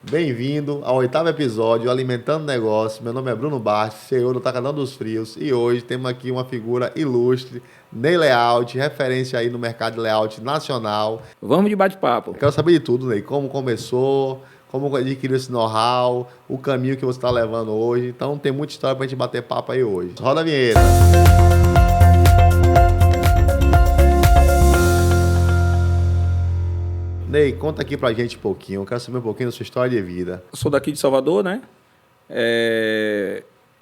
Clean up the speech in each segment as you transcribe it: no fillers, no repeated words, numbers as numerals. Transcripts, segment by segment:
Bem-vindo ao oitavo episódio Alimentando Negócio. Meu nome é Bruno Bart, CEO do Tacadão dos Frios, e hoje temos aqui uma figura ilustre, Ney Layout, referência aí no mercado de layout nacional. Vamos de bate-papo. Eu quero saber de tudo, Ney, como começou, como adquiriu esse know-how, o caminho que você está levando hoje. Então tem muita história para a gente bater papo aí hoje. Roda a vinheta. Ney, conta aqui pra gente um pouquinho. Eu quero saber um pouquinho da sua história de vida. Eu sou daqui de Salvador, né?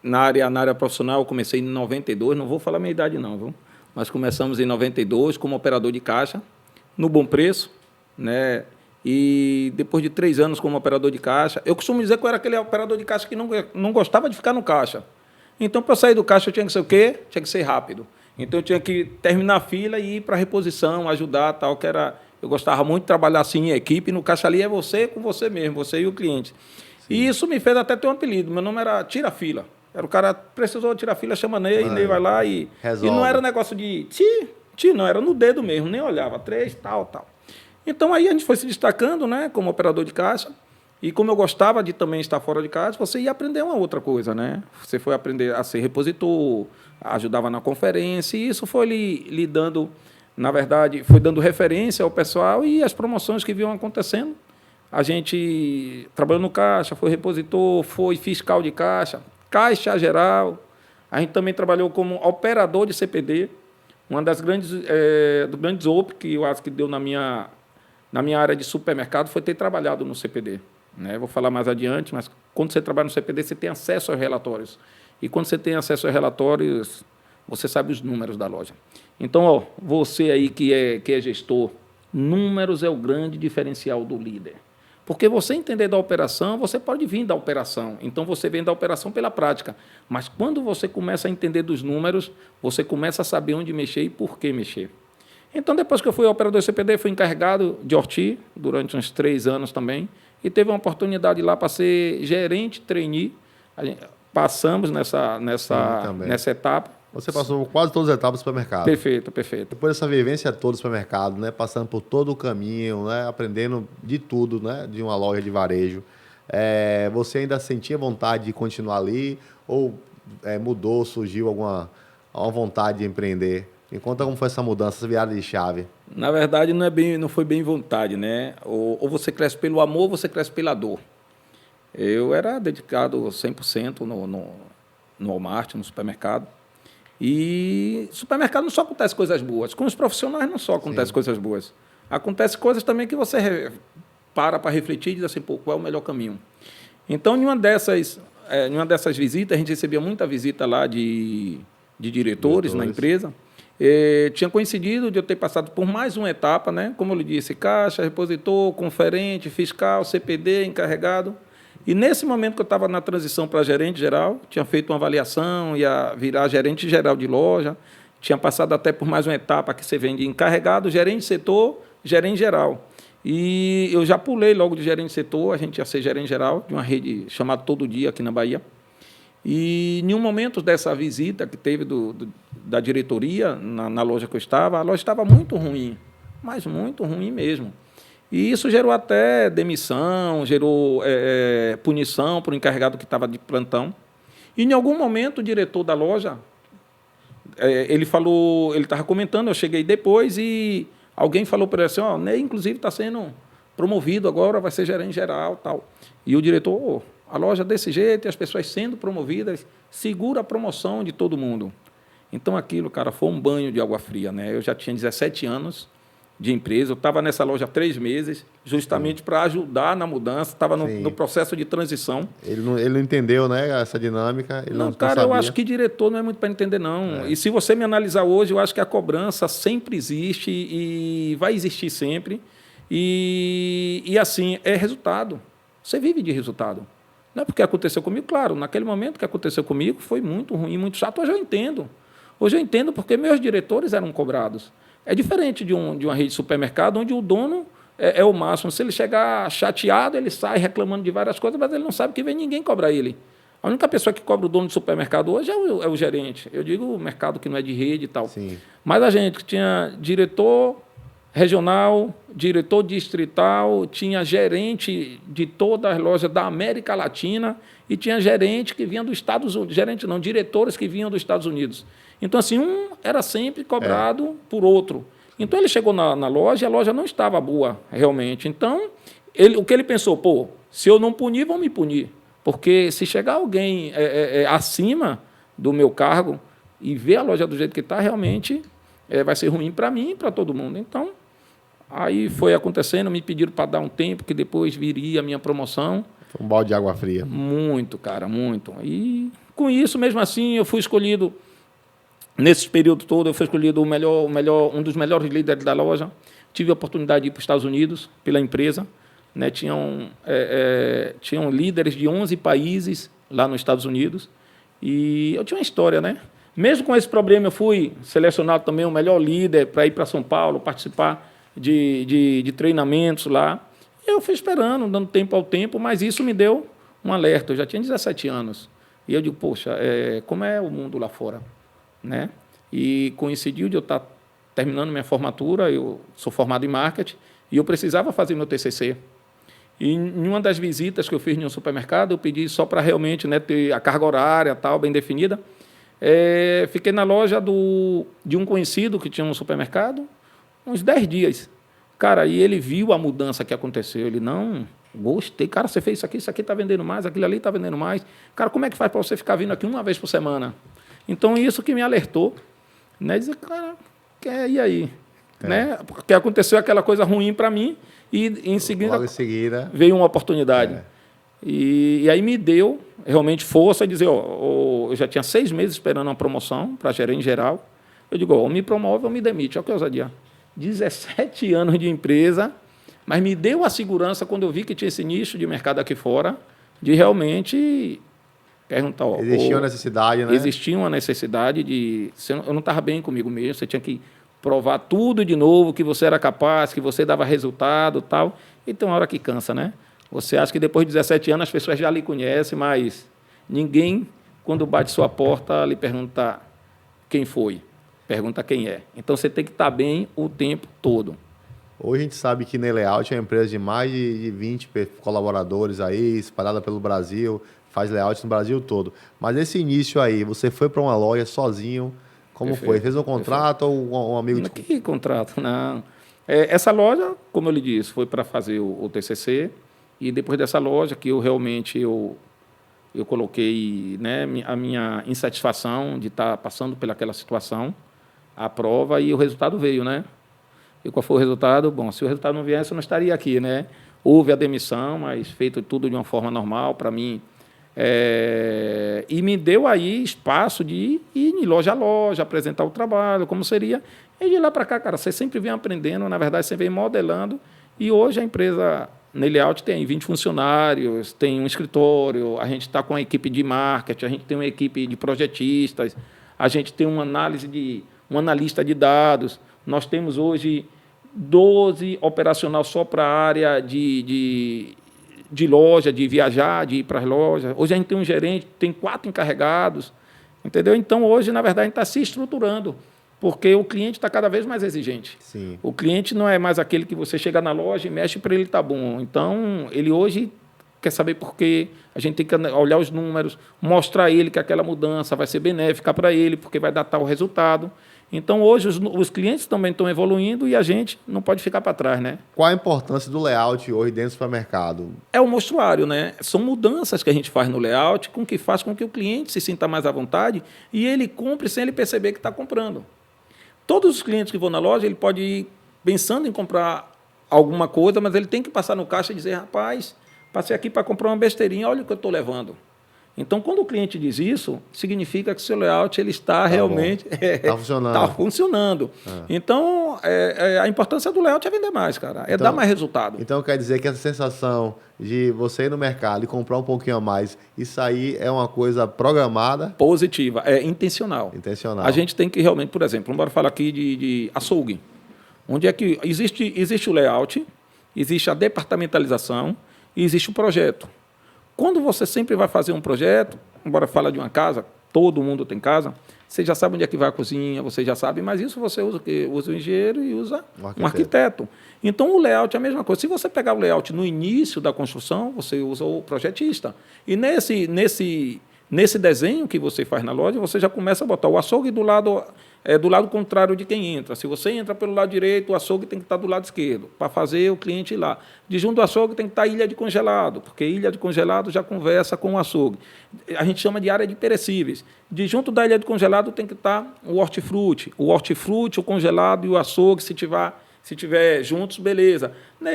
Na área profissional, eu comecei em 92, não vou falar minha idade não, viu? Mas começamos em 92 como operador de caixa, no Bom Preço, né? E depois de 3 anos como operador de caixa, eu costumo dizer que eu era aquele operador de caixa que não gostava de ficar no caixa. Então, para sair do caixa, eu tinha que ser o quê? Tinha que ser rápido. Então, eu tinha que terminar a fila e ir para a reposição, ajudar, tal, que era... Eu gostava muito de trabalhar assim em equipe, no caixa ali é você com você mesmo, você e o cliente. Sim. E isso me fez até ter um apelido. Meu nome era Tira-Fila. Era o cara, precisou tirar fila, chama Ney, Ney vai lá e... Resolve. E não era negócio de não, era no dedo mesmo, nem olhava, 3, tal. Então aí a gente foi se destacando, né, como operador de caixa. E como eu gostava de também estar fora de casa, você ia aprender uma outra coisa, né? Você foi aprender a ser repositor, ajudava na conferência, e isso foi lhe dando... Na verdade, foi dando referência ao pessoal e as promoções que vinham acontecendo. A gente trabalhou no caixa, foi repositor, foi fiscal de caixa, caixa geral. A gente também trabalhou como operador de CPD. Uma das do grandes OP que eu acho que deu na minha área de supermercado foi ter trabalhado no CPD. Né? Vou falar mais adiante, mas quando você trabalha no CPD, você tem acesso aos relatórios. E quando você tem acesso aos relatórios, você sabe os números da loja. Então, você aí que é gestor, números é o grande diferencial do líder. Porque você entender da operação, você pode vir da operação. Então, você vem da operação pela prática. Mas quando você começa a entender dos números, você começa a saber onde mexer e por que mexer. Então, depois que eu fui operador CPD, fui encarregado de Orti, durante uns 3 anos também, e teve uma oportunidade lá para ser gerente trainee. Passamos nessa etapa. Você passou quase todas as etapas do supermercado. Perfeito. Depois dessa vivência toda do supermercado, né, passando por todo o caminho, né, aprendendo de tudo, né, de uma loja de varejo, você ainda sentia vontade de continuar ali ou mudou, surgiu alguma vontade de empreender? Me conta como foi essa mudança, essa virada de chave. Na verdade, não foi bem vontade, né? Ou você cresce pelo amor ou você cresce pela dor. Eu era dedicado 100% no Walmart, no supermercado. E supermercado não só acontece coisas boas, com os profissionais não só acontece coisas boas. Acontece coisas também que você para refletir e diz assim, qual é o melhor caminho? Então, em uma dessas visitas, a gente recebia muita visita lá de diretores na empresa. Tinha coincidido de eu ter passado por mais uma etapa, né? Como eu lhe disse, caixa, repositor, conferente, fiscal, CPD, encarregado. E nesse momento que eu estava na transição para gerente geral, tinha feito uma avaliação, ia virar gerente geral de loja, tinha passado até por mais uma etapa que você vem de encarregado, gerente de setor, gerente geral. E eu já pulei logo de gerente de setor, a gente ia ser gerente geral de uma rede chamada Todo Dia aqui na Bahia. E em um momento dessa visita que teve da diretoria na loja que eu estava, a loja estava muito ruim, mas muito ruim mesmo. E isso gerou até demissão, gerou punição para o encarregado que estava de plantão. E, em algum momento, o diretor da loja, ele estava comentando, eu cheguei depois e alguém falou para ele assim, Ney, inclusive, está sendo promovido agora, vai ser gerente geral, tal. E o diretor, a loja desse jeito, e as pessoas sendo promovidas, segura a promoção de todo mundo. Então, aquilo, cara, foi um banho de água fria, né? Eu já tinha 17 anos de empresa, eu estava nessa loja há 3 meses, justamente para ajudar na mudança, estava no processo de transição. Ele não entendeu, né, essa dinâmica? Ele não cara, sabia. Eu acho que diretor não é muito para entender, não. E se você me analisar hoje, eu acho que a cobrança sempre existe e vai existir sempre. E assim, é resultado. Você vive de resultado. Não é porque aconteceu comigo, claro, naquele momento que aconteceu comigo foi muito ruim, muito chato, hoje eu entendo. Hoje eu entendo porque meus diretores eram cobrados. É diferente de uma rede de supermercado, onde o dono é o máximo. Se ele chegar chateado, ele sai reclamando de várias coisas, mas ele não sabe que vem ninguém cobrar ele. A única pessoa que cobra o dono do supermercado hoje é o gerente. Eu digo o mercado que não é de rede e tal. Sim. Mas a gente que tinha diretor, regional, diretor distrital, tinha gerente de todas as lojas da América Latina e tinha gerente que vinha dos Estados Unidos, gerente não, diretores que vinham dos Estados Unidos. Então, assim, um era sempre cobrado por outro. Então, ele chegou na loja e a loja não estava boa, realmente. Então, o que ele pensou? Pô, se eu não punir, vão me punir. Porque se chegar alguém acima do meu cargo e ver a loja do jeito que está, realmente vai ser ruim para mim e para todo mundo. Então, aí foi acontecendo, me pediram para dar um tempo, que depois viria a minha promoção. Foi um balde de água fria. Muito, cara, muito. E com isso, mesmo assim, eu fui escolhido, nesse período todo, eu fui escolhido um dos melhores líderes da loja. Tive a oportunidade de ir para os Estados Unidos, pela empresa. Né? Tinham líderes de 11 países lá nos Estados Unidos. E eu tinha uma história, né? Mesmo com esse problema, eu fui selecionado também o melhor líder para ir para São Paulo, participar de treinamentos lá. Eu fui esperando, dando tempo ao tempo, mas isso me deu um alerta. Eu já tinha 17 anos. E eu digo, poxa, como é o mundo lá fora? Né? E coincidiu de eu estar terminando minha formatura, eu sou formado em marketing, e eu precisava fazer meu TCC. E em uma das visitas que eu fiz em um supermercado, eu pedi só para realmente, né, ter a carga horária tal, bem definida. Fiquei na loja de um conhecido que tinha um supermercado, uns 10 dias. Cara, e ele viu a mudança que aconteceu. Ele, não, gostei. Cara, você fez isso aqui está vendendo mais, aquilo ali está vendendo mais. Cara, como é que faz para você ficar vindo aqui uma vez por semana? Então, isso que me alertou. Né? Dizer, cara, e aí? Né? Porque aconteceu aquela coisa ruim para mim e, em seguida, veio uma oportunidade. E aí me deu realmente força de dizer, eu já tinha 6 meses esperando uma promoção para gerente geral. Eu digo, ou me promove ou me demite. Olha que ousadia. 17 anos de empresa, mas me deu a segurança quando eu vi que tinha esse nicho de mercado aqui fora, de realmente perguntar... Existia uma necessidade, né? Existia uma necessidade de... Eu não estava bem comigo mesmo, você tinha que provar tudo de novo, que você era capaz, que você dava resultado e tal. Então, a hora que cansa, né? Você acha que depois de 17 anos as pessoas já lhe conhecem, mas ninguém, quando bate sua porta, lhe pergunta quem foi. Pergunta quem é. Então, você tem que estar bem o tempo todo. Hoje a gente sabe que Nelayout é uma empresa de mais de 20 colaboradores aí, espalhada pelo Brasil, faz layout no Brasil todo. Mas esse início aí, você foi para uma loja sozinho, como Perfeito. Foi? Fez um contrato ou um amigo? Que contrato? Não. Essa loja, como eu lhe disse, foi para fazer o TCC, e depois dessa loja que eu realmente eu coloquei, né, a minha insatisfação de estar passando pelaquela situação, a prova, e o resultado veio, né? E qual foi o resultado? Bom, se o resultado não viesse, eu não estaria aqui, né? Houve a demissão, mas feito tudo de uma forma normal para mim. E me deu aí espaço de ir de loja a loja, apresentar o trabalho, como seria. E de lá para cá, cara, você sempre vem aprendendo, na verdade, você vem modelando. E hoje a empresa Nelayout tem 20 funcionários, tem um escritório, a gente está com uma equipe de marketing, a gente tem uma equipe de projetistas, a gente tem um analista de dados. Nós temos hoje 12 operacional só para a área de loja, de viajar, de ir para as lojas. Hoje a gente tem um gerente, tem 4 encarregados, entendeu? Então, hoje, na verdade, a gente está se estruturando, porque o cliente está cada vez mais exigente. Sim. O cliente não é mais aquele que você chega na loja e mexe para ele estar bom. Então, ele hoje quer saber por quê, a gente tem que olhar os números, mostrar a ele que aquela mudança vai ser benéfica para ele, porque vai dar tal resultado. Então, hoje, os clientes também estão evoluindo e a gente não pode ficar para trás, né? Qual a importância do layout hoje dentro do supermercado? É o mostruário, né? São mudanças que a gente faz no layout que faz com que o cliente se sinta mais à vontade e ele compre sem ele perceber que está comprando. Todos os clientes que vão na loja, ele pode ir pensando em comprar alguma coisa, mas ele tem que passar no caixa e dizer, rapaz, passei aqui para comprar uma besteirinha, olha o que eu estou levando. Então, quando o cliente diz isso, significa que o seu layout ele está realmente... Está funcionando. Está funcionando. Então, a importância do layout é vender mais, cara. É dar mais resultado. Então, quer dizer que essa sensação de você ir no mercado e comprar um pouquinho a mais, isso aí é uma coisa programada? Positiva. É intencional. Intencional. A gente tem que realmente, por exemplo, vamos falar aqui de açougue. Onde é que existe o layout, existe a departamentalização e existe o projeto. Quando você sempre vai fazer um projeto, embora falar de uma casa, todo mundo tem casa, você já sabe onde é que vai a cozinha, você já sabe, mas isso você usa o quê? Usa o engenheiro e usa um arquiteto. Então, o layout é a mesma coisa. Se você pegar o layout no início da construção, você usa o projetista. E nesse desenho que você faz na loja, você já começa a botar o açougue do lado contrário de quem entra. Se você entra pelo lado direito, o açougue tem que estar do lado esquerdo, para fazer o cliente ir lá. De junto do açougue tem que estar a ilha de congelado, porque ilha de congelado já conversa com o açougue. A gente chama de área de perecíveis. De junto da ilha de congelado tem que estar o hortifruti. O hortifruti, o congelado e o açougue, se tiver juntos, beleza.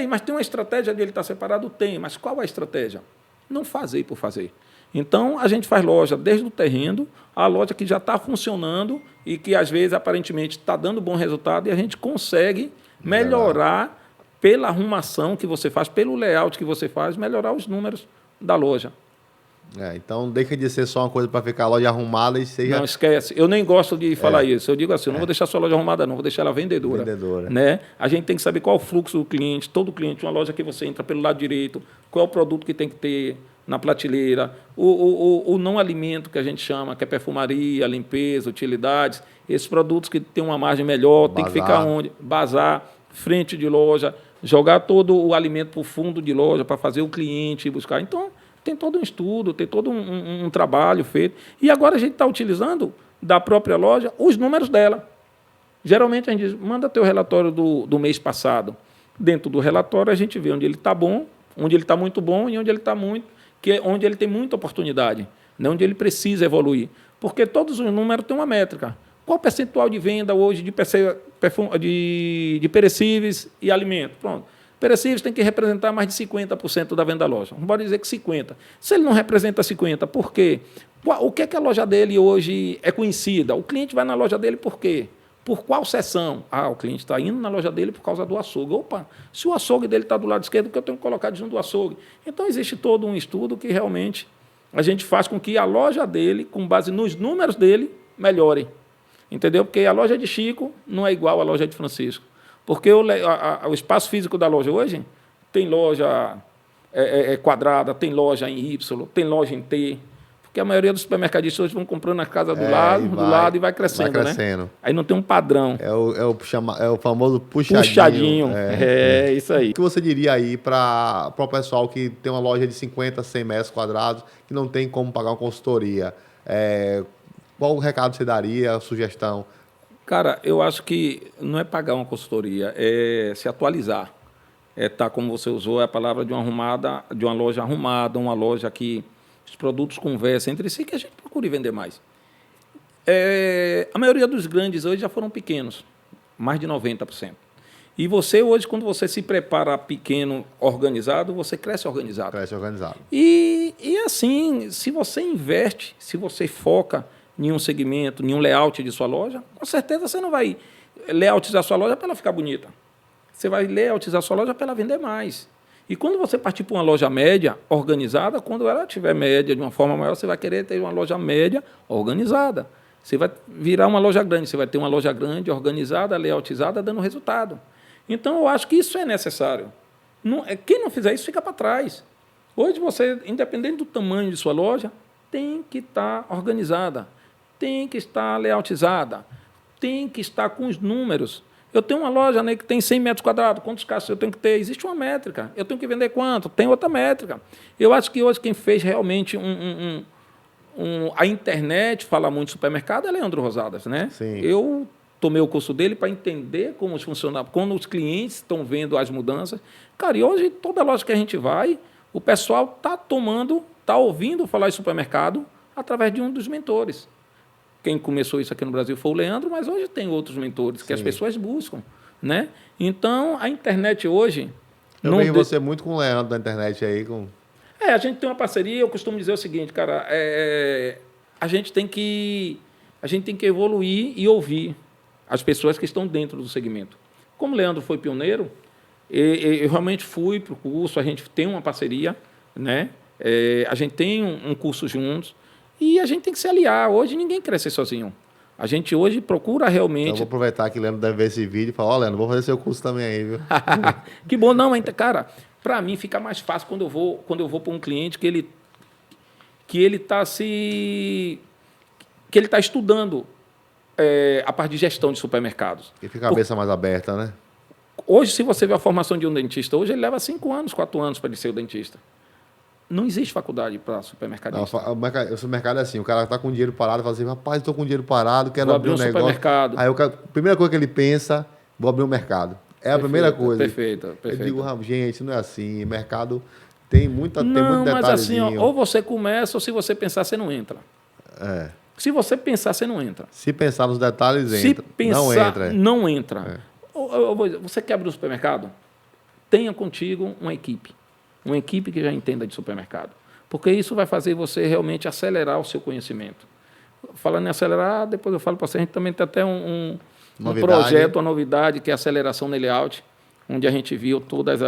Mas tem uma estratégia de ele estar separado? Tem. Mas qual é a estratégia? Não fazer por fazer. Então, a gente faz loja desde o terreno, a loja que já está funcionando e que, às vezes, aparentemente, está dando bom resultado e a gente consegue melhorar pela arrumação que você faz, pelo layout que você faz, melhorar os números da loja. Então, deixa de ser só uma coisa para ficar a loja arrumada e seja... Não, esquece. Eu nem gosto de falar isso. Eu digo assim, eu não vou deixar a sua loja arrumada, não. Vou deixar ela vendedora. Né? A gente tem que saber qual é o fluxo do cliente. Todo cliente, uma loja que você entra pelo lado direito, qual é o produto que tem que ter na prateleira, o não alimento, que a gente chama, que é perfumaria, limpeza, utilidades. Esses produtos que têm uma margem melhor, tem que ficar onde? Bazar, frente de loja, jogar todo o alimento para o fundo de loja para fazer o cliente ir buscar. Então, tem todo um estudo, tem todo um trabalho feito. E agora a gente está utilizando da própria loja os números dela. Geralmente a gente diz, manda teu relatório do mês passado. Dentro do relatório a gente vê onde ele está bom, onde ele está muito bom e onde ele está onde ele tem muita oportunidade, né? Onde ele precisa evoluir. Porque todos os números têm uma métrica. Qual o percentual de venda hoje de perecíveis e alimentos? Pronto. Perecíveis tem que representar mais de 50% da venda da loja. Não pode dizer que 50%. Se ele não representa 50%, por quê? O que é que a loja dele hoje é conhecida? O cliente vai na loja dele por quê? Por qual seção? O cliente está indo na loja dele por causa do açougue. Opa, se o açougue dele está do lado esquerdo, o que eu tenho que colocar junto do açougue? Então, existe todo um estudo que realmente a gente faz com que a loja dele, com base nos números dele, melhore. Entendeu? Porque a loja de Chico não é igual à loja de Francisco. Porque o espaço físico da loja hoje tem loja quadrada, tem loja em Y, tem loja em T. Porque a maioria dos supermercadistas hoje vão comprando na casa do lado e vai crescendo, né? Aí não tem um padrão. É o famoso puxadinho. Isso aí. O que você diria aí para o pessoal que tem uma loja de 50, 100 metros quadrados, que não tem como pagar uma consultoria? Qual o recado você daria, a sugestão? Cara, eu acho que não é pagar uma consultoria, é se atualizar. Como você usou a palavra de uma loja arrumada, uma loja que os produtos conversam entre si, que a gente procure vender mais. A maioria dos grandes hoje já foram pequenos, mais de 90%. E você hoje, quando você se prepara pequeno, organizado, você cresce organizado. Cresce organizado. E assim, se você investe, se você foca em um segmento, em um layout de sua loja, com certeza você não vai layoutizar sua loja para ela ficar bonita. Você vai layoutizar sua loja para ela vender mais. E quando você partir para uma loja média organizada, quando ela tiver média de uma forma maior, você vai querer ter uma loja média organizada. Você vai virar uma loja grande, você vai ter uma loja grande, organizada, layoutizada, dando resultado. Então, eu acho que isso é necessário. Quem não fizer isso, fica para trás. Hoje, você, independente do tamanho de sua loja, tem que estar organizada, tem que estar layoutizada, tem que estar com os números. Eu tenho uma loja, né, que tem 100 metros quadrados. Quantos caixas eu tenho que ter? Existe uma métrica. Eu tenho que vender quanto? Tem outra métrica. Eu acho que hoje quem fez realmente a internet fala muito de supermercado é Leandro Rosadas, né? Sim. Eu tomei o curso dele para entender como funciona, quando os clientes estão vendo as mudanças. Cara, e hoje toda loja que a gente vai, o pessoal está ouvindo falar de supermercado através de um dos mentores. Quem começou isso aqui no Brasil foi o Leandro, mas hoje tem outros mentores que as pessoas buscam, né? Então, a internet hoje... Eu vejo você muito com o Leandro na internet aí. A gente tem uma parceria, eu costumo dizer o seguinte, cara, a gente tem que evoluir e ouvir as pessoas que estão dentro do segmento. Como o Leandro foi pioneiro, eu realmente fui para o curso, a gente tem uma parceria, né? A gente tem um curso juntos, e a gente tem que se aliar. Hoje ninguém cresce sozinho. A gente hoje procura realmente... Então, vou aproveitar que o Leandro deve ver esse vídeo e falar, Leandro, vou fazer seu curso também aí, viu? Que bom, não, cara, para mim fica mais fácil quando eu vou para um cliente que ele está que ele está estudando a parte de gestão de supermercados. E fica a cabeça mais aberta, né? Hoje, se você vê a formação de um dentista, hoje ele leva 5 anos, 4 anos para ele ser o dentista. Não existe faculdade para supermercadista. O supermercado é assim, o cara está com dinheiro parado, fala assim, rapaz, estou com dinheiro parado, quero Vou abrir um negócio. supermercado. Aí a primeira coisa que ele pensa, vou abrir um mercado. É a primeira coisa. Perfeito. Eu digo, gente, não é assim, mercado tem muito Não, mas assim, detalhezinho. ou você começa, ou se você pensar, você não entra. É. Se você pensar, você não entra. Se pensar nos detalhes, Se entra. pensar, não entra. não entra. Você quer abrir um supermercado? Tenha contigo uma equipe que já entenda de supermercado. Porque isso vai fazer você realmente acelerar o seu conhecimento. Falando em acelerar, depois eu falo para você, a gente também tem até um projeto, uma novidade, que é a aceleração no layout, onde a gente viu todas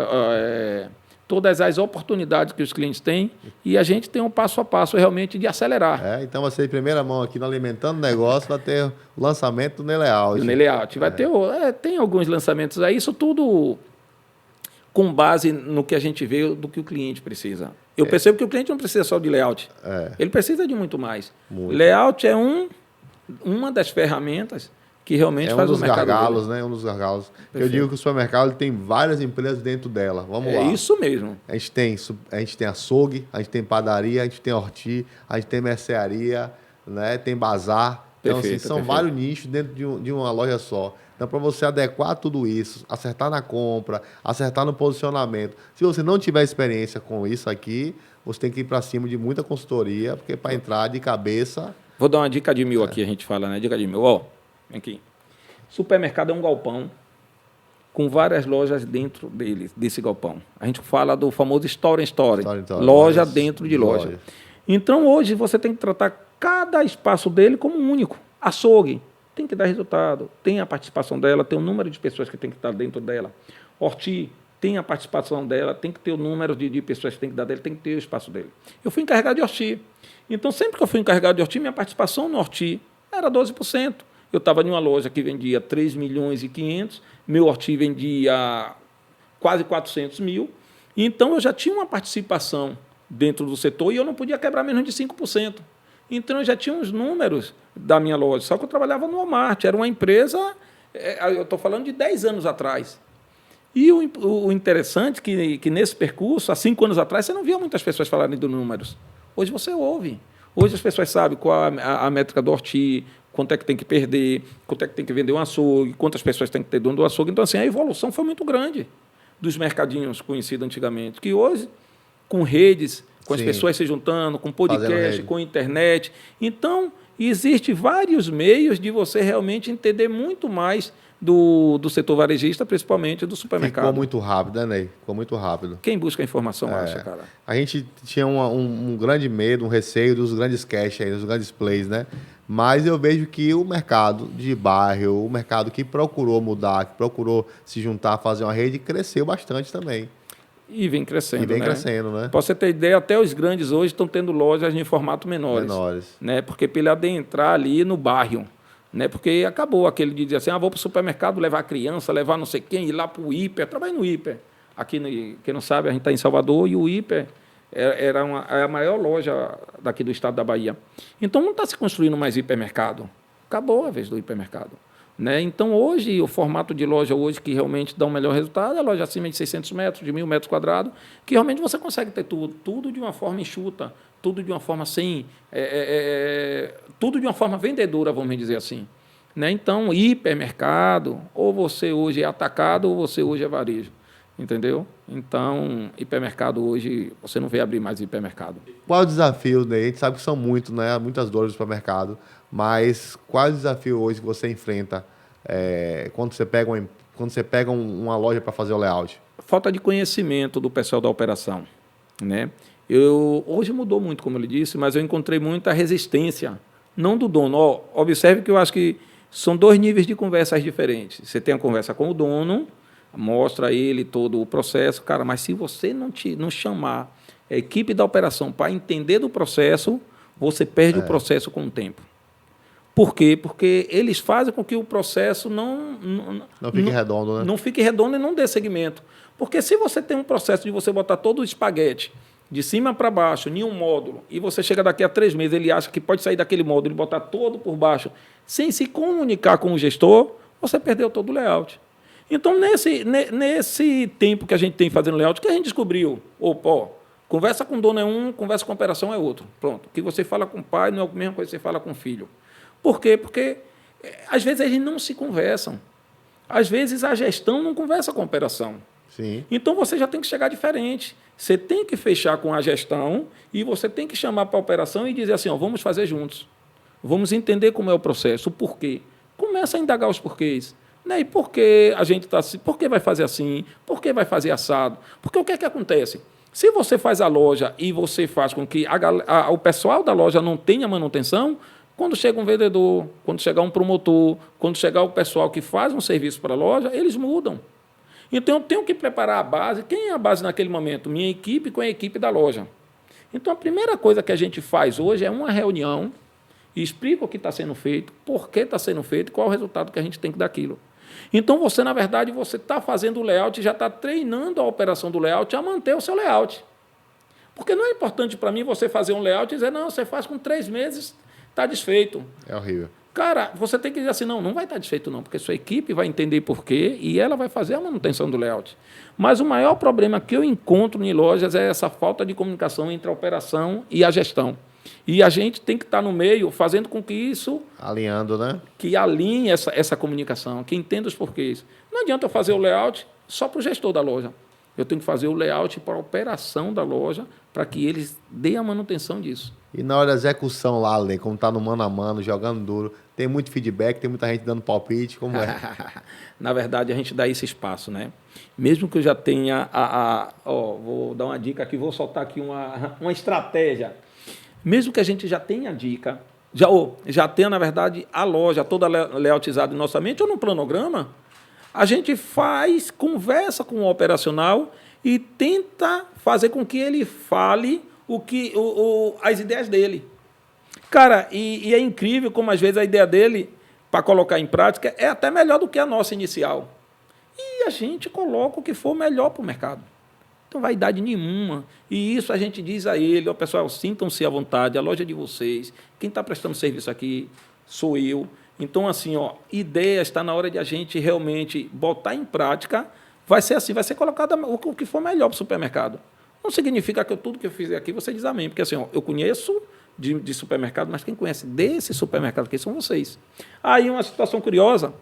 as oportunidades que os clientes têm e a gente tem um passo a passo realmente de acelerar. Então você em primeira mão aqui no Alimentando o Negócio vai ter o lançamento do Nelayout. O Nelayout. Vai ter, tem alguns lançamentos aí, isso tudo com base no que a gente vê do que o cliente precisa. Eu percebo que o cliente não precisa só de layout. Ele precisa de muito mais. Layout é uma das ferramentas que realmente faz o mercado gargalos, né? Um dos gargalos. Eu digo que o supermercado tem várias empresas dentro dela. Vamos lá. É isso mesmo. A gente tem açougue, a gente tem padaria, a gente tem horti, a gente tem mercearia, né? Tem bazar. Então, são vários nichos dentro de uma loja só. Então, para você adequar tudo isso, acertar na compra, acertar no posicionamento. Se você não tiver experiência com isso aqui, você tem que ir para cima de muita consultoria, porque para entrar de cabeça... Vou dar uma dica de 1000 aqui, a gente fala, né? Dica de 1000. Ó, vem aqui. Supermercado é um galpão com várias lojas dentro desse galpão. A gente fala do famoso store in store. Loja dentro de loja. Então, hoje, você tem que tratar cada espaço dele como único. Açougue. Tem que dar resultado, tem a participação dela, tem o número de pessoas que tem que estar dentro dela. Horti, tem a participação dela, tem que ter o número de pessoas que tem que dar dele, tem que ter o espaço dele. Eu fui encarregado de Horti. Então, sempre que eu fui encarregado de Horti, minha participação no Horti era 12%. Eu estava em uma loja que vendia 3 milhões e 500, meu Horti vendia quase 400 mil. Então, eu já tinha uma participação dentro do setor e eu não podia quebrar menos de 5%. Então, eu já tinha uns números da minha loja, só que eu trabalhava no Walmart, era uma empresa, eu estou falando de 10 anos atrás. E o interessante é que nesse percurso, há 5 anos atrás, você não via muitas pessoas falarem de números. Hoje você ouve. Hoje as pessoas sabem qual a métrica do Horti, quanto é que tem que perder, quanto é que tem que vender um açougue, quantas pessoas tem que ter dono do açougue. Então, assim, a evolução foi muito grande dos mercadinhos conhecidos antigamente, que hoje, com redes, com as pessoas se juntando, com podcast, com internet. Então, existem vários meios de você realmente entender muito mais do setor varejista, principalmente do supermercado. Ficou muito rápido, né, Ney? Ficou muito rápido. Quem busca informação acha, cara. A gente tinha um grande medo, um receio dos grandes cash aí, dos grandes plays, né? Mas eu vejo que o mercado de bairro, o mercado que procurou mudar, que procurou se juntar, fazer uma rede, cresceu bastante também. E vem crescendo, né? Para você ter ideia, até os grandes hoje estão tendo lojas em formato menores. Né? Porque para ele adentrar ali no bairro. Né? Porque acabou aquele de dizer assim, vou para o supermercado levar a criança, levar não sei quem, ir lá para o hiper. Trabalhei no hiper. Aqui, quem não sabe, a gente está em Salvador e o hiper é a maior loja daqui do estado da Bahia. Então, não está se construindo mais hipermercado. Acabou a vez do hipermercado. Né? Então, hoje, o formato de loja hoje que realmente dá um melhor resultado é a loja acima de 600 metros, de 1.000 metros quadrados, que realmente você consegue ter tudo de uma forma enxuta, tudo de uma forma tudo de uma forma vendedora, vamos dizer assim. Né? Então, hipermercado, ou você hoje é atacado, ou você hoje é varejo. Entendeu? Então, hipermercado hoje, você não vê abrir mais hipermercado. Qual é o desafio, né? A gente sabe que são muitos, né? Muitas dores do supermercado, mas qual é o desafio hoje que você enfrenta quando você pega uma loja para fazer o layout? Falta de conhecimento do pessoal da operação. Né? Hoje mudou muito, como eu lhe disse, mas eu encontrei muita resistência, não do dono. Observe que eu acho que são 2 níveis de conversas diferentes. Você tem a conversa com o dono, mostra a ele todo o processo, cara, mas se você não chamar a equipe da operação para entender do processo, você perde o processo com o tempo. Por quê? Porque eles fazem com que o processo não fique redondo, né? Não fique redondo e não dê segmento. Porque se você tem um processo de você botar todo o espaguete de cima para baixo, em um módulo, e você chega daqui a 3 meses, ele acha que pode sair daquele módulo e botar todo por baixo, sem se comunicar com o gestor, você perdeu todo o layout. Então, nesse tempo que a gente tem fazendo layout, que a gente descobriu, opa, conversa com o dono é um, conversa com a operação é outro. Pronto. O que você fala com o pai não é a mesma coisa que você fala com o filho. Por quê? Porque, às vezes, eles não se conversam. Às vezes, a gestão não conversa com a operação. Sim. Então, você já tem que chegar diferente. Você tem que fechar com a gestão e você tem que chamar para a operação e dizer assim, ó, vamos fazer juntos. Vamos entender como é o processo, o porquê. Começa a indagar os porquês. Né? E por que a gente está assim? Por que vai fazer assim? Por que vai fazer assado? Porque o que é que acontece? Se você faz a loja e você faz com que o pessoal da loja não tenha manutenção, quando chega um vendedor, quando chegar um promotor, quando chegar o pessoal que faz um serviço para a loja, eles mudam. Então, eu tenho que preparar a base. Quem é a base naquele momento? Minha equipe com a equipe da loja. Então, a primeira coisa que a gente faz hoje é uma reunião e explica o que está sendo feito, por que está sendo feito e qual é o resultado que a gente tem que dar aquilo. Então, você, na verdade, você está fazendo o layout e já está treinando a operação do layout a manter o seu layout. Porque não é importante para mim você fazer um layout e dizer, não, você faz com 3 meses, está desfeito. É horrível. Cara, você tem que dizer assim, não vai estar desfeito não, porque sua equipe vai entender por quê e ela vai fazer a manutenção do layout. Mas o maior problema que eu encontro em lojas é essa falta de comunicação entre a operação e a gestão. E a gente tem que estar no meio, fazendo com que isso... Alinhando, né? Que alinhe essa comunicação, que entenda os porquês. Não adianta eu fazer o layout só para o gestor da loja. Eu tenho que fazer o layout para a operação da loja, para que eles deem a manutenção disso. E na hora da execução lá, Lê, como está no mano a mano, jogando duro, tem muito feedback, tem muita gente dando palpite, como é? Na verdade, a gente dá esse espaço, né? Mesmo que eu já tenha vou dar uma dica aqui, vou soltar aqui uma estratégia. Mesmo que a gente já tenha a dica, já tenha, na verdade, a loja toda layoutizada em nossa mente ou no planograma, a gente conversa com o operacional e tenta fazer com que ele fale as ideias dele. Cara, e é incrível como, às vezes, a ideia dele, para colocar em prática, é até melhor do que a nossa inicial. E a gente coloca o que for melhor para o mercado. Então, vaidade nenhuma. E isso a gente diz a ele, pessoal, sintam-se à vontade, a loja é de vocês, quem está prestando serviço aqui sou eu. Então, assim, ideia está na hora de a gente realmente botar em prática, vai ser assim, vai ser colocado o que for melhor para o supermercado. Não significa que tudo que eu fizer aqui você diz amém, porque assim, eu conheço de supermercado, mas quem conhece desse supermercado aqui são vocês. Aí, uma situação curiosa,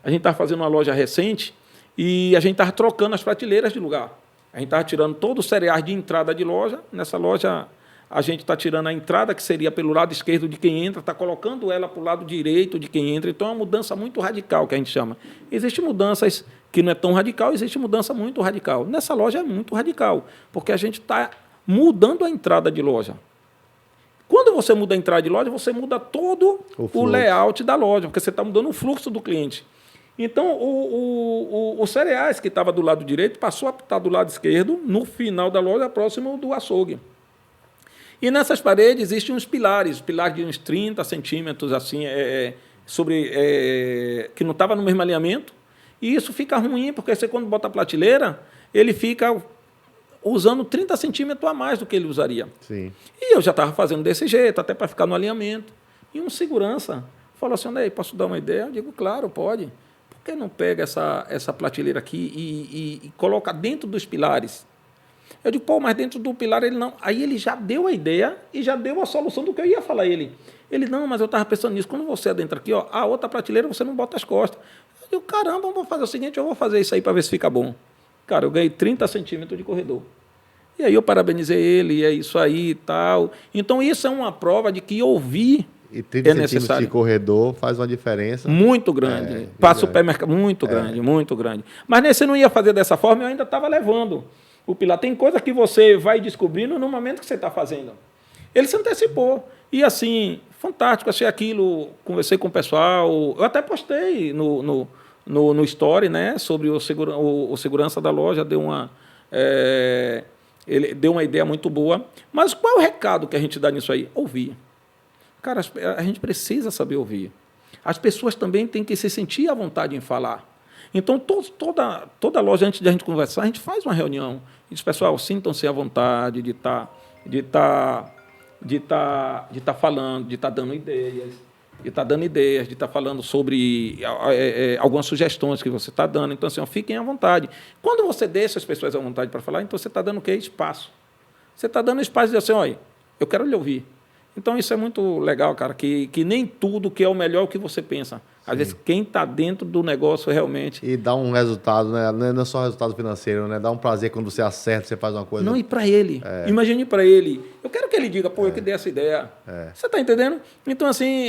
a gente estava fazendo uma loja recente e a gente estava trocando as prateleiras de lugar. A gente estava tirando todos os cereais de entrada de loja. Nessa loja, a gente está tirando a entrada, que seria pelo lado esquerdo de quem entra, está colocando ela para o lado direito de quem entra. Então, é uma mudança muito radical, que a gente chama. Existem mudanças que não é tão radical, existe mudança muito radical. Nessa loja é muito radical, porque a gente está mudando a entrada de loja. Quando você muda a entrada de loja, você muda todo o layout da loja, porque você está mudando o fluxo do cliente. Então, os cereais que estava do lado direito passou a estar do lado esquerdo, no final da loja, próximo do açougue. E nessas paredes existem uns pilares de uns 30 centímetros, assim, que não estava no mesmo alinhamento. E isso fica ruim, porque você, quando bota a prateleira, ele fica usando 30 centímetros a mais do que ele usaria. Sim. E eu já estava fazendo desse jeito, até para ficar no alinhamento. E um segurança falou assim, posso dar uma ideia? Eu digo, claro, pode. Por que não pega essa prateleira aqui e coloca dentro dos pilares? Eu digo, mas dentro do pilar ele não. Aí ele já deu a ideia e já deu a solução do que eu ia falar a ele. Ele, não, mas eu estava pensando nisso. Quando você adentra aqui, a outra prateleira você não bota as costas. Eu digo, caramba, vou fazer o seguinte, eu vou fazer isso aí para ver se fica bom. Cara, eu ganhei 30 centímetros de corredor. E aí eu parabenizei ele, e é isso aí e tal. Então, isso é uma prova de que ouvir e 30 é necessário. Centímetros de corredor faz uma diferença. Muito grande. Para supermercado, muito grande, muito grande. Mas você não ia fazer dessa forma, eu ainda estava levando o pilar. Tem coisa que você vai descobrindo no momento que você está fazendo. Ele se antecipou. E assim, fantástico, achei aquilo, conversei com o pessoal. Eu até postei no story, né, sobre o segurança da loja, ele deu uma ideia muito boa. Mas qual é o recado que a gente dá nisso aí? Ouvir. Cara, a gente precisa saber ouvir. As pessoas também têm que se sentir à vontade em falar. Então, toda loja, antes de a gente conversar, a gente faz uma reunião. E diz, pessoal, sintam-se à vontade de estar falando, de estar dando ideias, de estar falando sobre algumas sugestões que você está dando. Então, assim, ó, fiquem à vontade. Quando você deixa as pessoas à vontade para falar, então você está dando o quê? Espaço. Você está dando espaço de dizer assim, olha, eu quero lhe ouvir. Então, isso é muito legal, cara, que nem tudo que é o melhor é o que você pensa. Às vezes, quem está dentro do negócio realmente... E dá um resultado, né? Não é só resultado financeiro, né? Dá um prazer quando você acerta, você faz uma coisa... Não, e para ele. Imagine para ele. Eu quero que ele diga, pô, eu que dei essa ideia. Você está entendendo? Então, assim,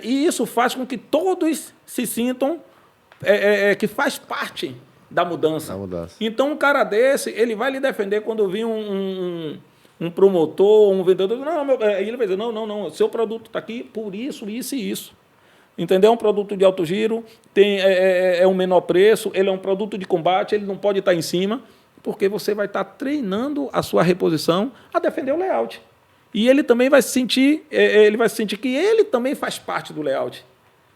e isso faz com que todos se sintam que faz parte da mudança. Então, um cara desse, ele vai lhe defender quando vir um promotor, um vendedor... Não, ele vai dizer, não, seu produto está aqui por isso, isso e isso. Entendeu? É um produto de alto giro, é um menor preço, ele é um produto de combate, ele não pode estar em cima, porque você vai estar treinando a sua reposição a defender o layout. E ele também vai se sentir, que ele também faz parte do layout.